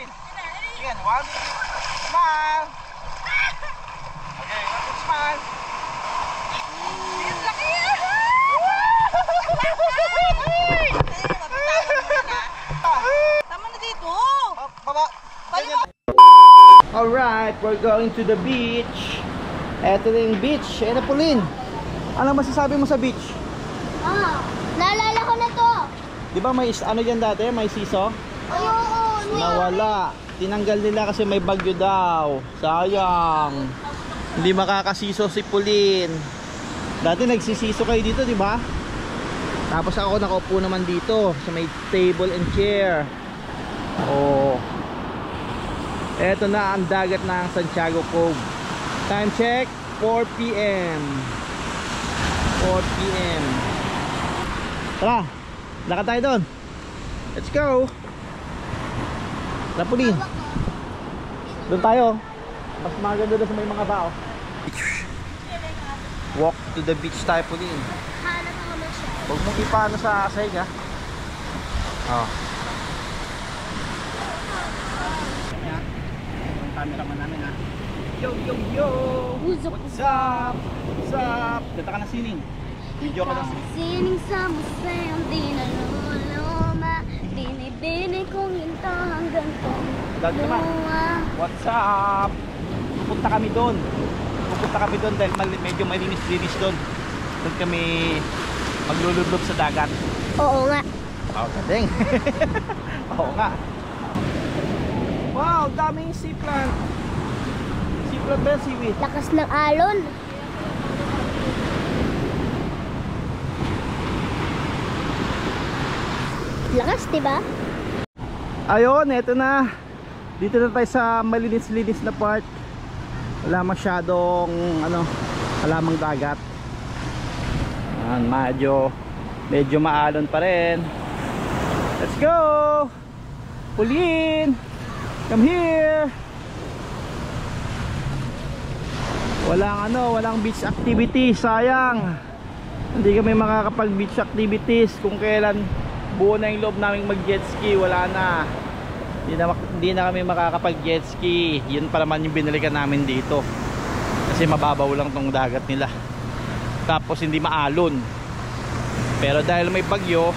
Pauline. Sige, 1, 2, 3. Smile. Okay, 1, 2, smile. Laki yan! Tama na dito. Baba. Alright, we're going to the beach. Eto na yung beach. Eto na, Pauline. Ano masasabi mo sa beach? Naalala ko na to. Di ba may ano dyan dati? May siso? Oo. Nawala. Tinanggal nila kasi may bagyo daw. Sayang. Hindi makakasiso si Pauline. Dati nagsisiso kayo dito, di ba? Tapos ako nakaupo naman dito sa may table and chair. Oh. Eto na ang dagat ng Santiago Cove. Time check, 4 PM. 4 PM. Tara, lakad tayo doon. Let's go. Pauline, doon tayo. Mas maganda doon sa may mga bao. Walk to the beach tayo, Pauline. Hanap ako na siya. Huwag mong ipaano sa sahig, ha. Oh. Yan. Yung cameraman namin, ha. Yo, yo, yo! What's up? What's up? Dito ka na sining. Video ka na sining sa museo, di na luma. Binibini kong hinto hanggang luma. What's up? Pupunta kami doon. Dahil medyo malinis-linis doon. Doon kami maglulublob sa dagat. Oo nga. Oh, galing. Oo nga. Wow, daming sea plant. Sea plant ba, seaweed? Lakas ng alon. Lakas, diba? Ayun, eto na. Dito na tayo sa malinis-linis na part. Wala masyadong halamang dagat. Medyo maalon pa rin. Let's go! Pauline! Come here! Walang beach activity, sayang. Hindi kami makakapag beach activities kung kailan buo na yung loob naming mag jet ski. Wala na. Hindi na kami makakapag jet ski. Yun pa naman yung binalikan namin dito. Kasi mababaw lang tong dagat nila. Tapos hindi maalon. Pero dahil may bagyo,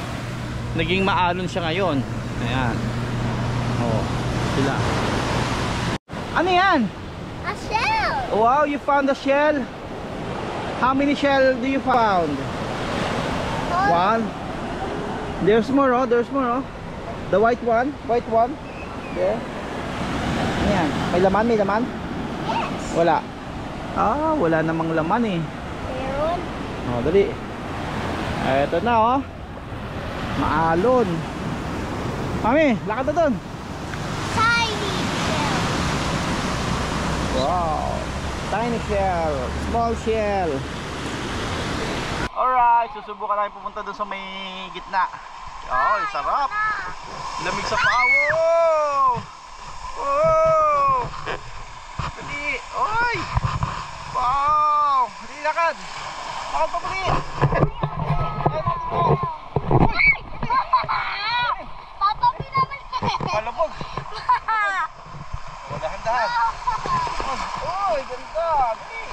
naging maalon siya ngayon. Ayan. Oh, sila. Ano yan? A shell! Wow, you found a shell? How many shell do you found? One. There's more, oh. There's more, oh. The white one. White one. There. Ayan. May laman? May laman? Yes. Wala. Ah, wala namang laman eh. Meron. Oh, dali. Eto na, oh. Maalon. Mami, lakad na doon. Tiny shell. Wow. Tiny shell. Small shell. Alright, susubukan namin pumunta doon sa may gitna. Oh, sarap. Lamig sa paa. Wow! Wow! Dali. Oy! Wow! Dali, lakad. Lakad pa, dali. Papapi naman ka. Palabog. Oh, dahan-dahan. Uy, ganda. Dali.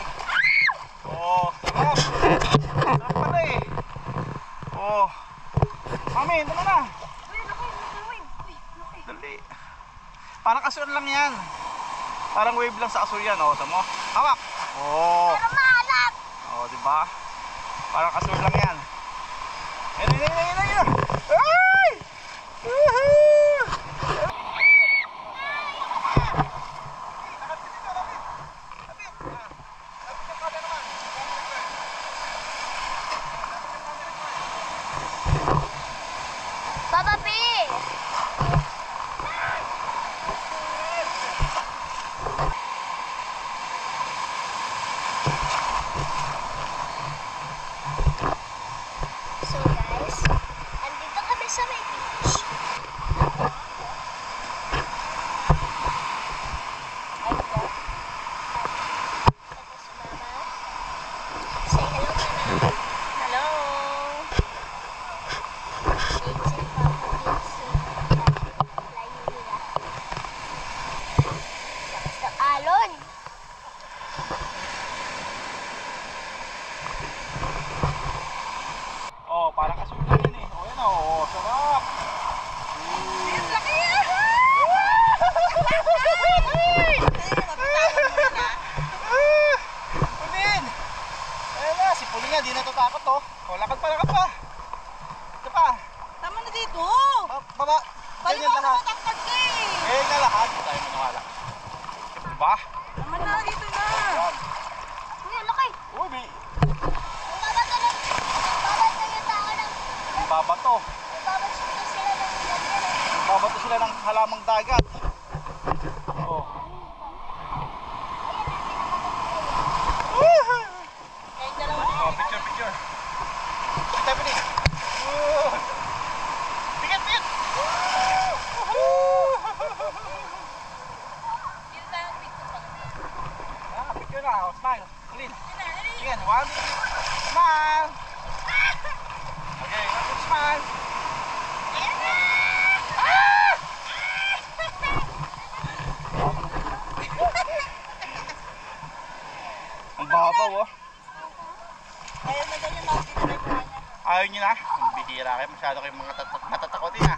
Oh, sarap. Sarap pala eh. Oh. Mami, ito na. Dali. Parang asur lang yan. Parang wave lang sa asur yan. Oh, tamo. Hawak. Oh. Pero maalat. Oh, diba? Parang asur lang yan. Ayun. Ay! Woohoo! Papapi. So guys, andito kami sa may beach. Pulin! Ayun na, si Pulin nga, di natatakot oh. O, lakad pa. Ito pa. Tama na dito. Baba. Balik Ganyan ako lahat. mataktak ka eh. Eh, na lahat. Tayo maniwala. Diba? Tama na, dito na. Ayan. Uy, ang laki. Uy, may Babato yung tao ng... babato. Babato Babato sila ng lagyan. sila ng halamang dagat. Oh. Kahit dalawa na. Oh, picture. Kita pa din. Bigat. Dito tayo ang picture pag. Ah, picture na. Oh, smile. Clean. Again, 1, 2, 3. Smile. Okay, 1, 2, smile. Ang babaw oh. Ayaw na daw niya makikita na yung mukha niya. Ayaw nyo na? Ang bihira kayo. Masyado kayong mga natatakotin ha.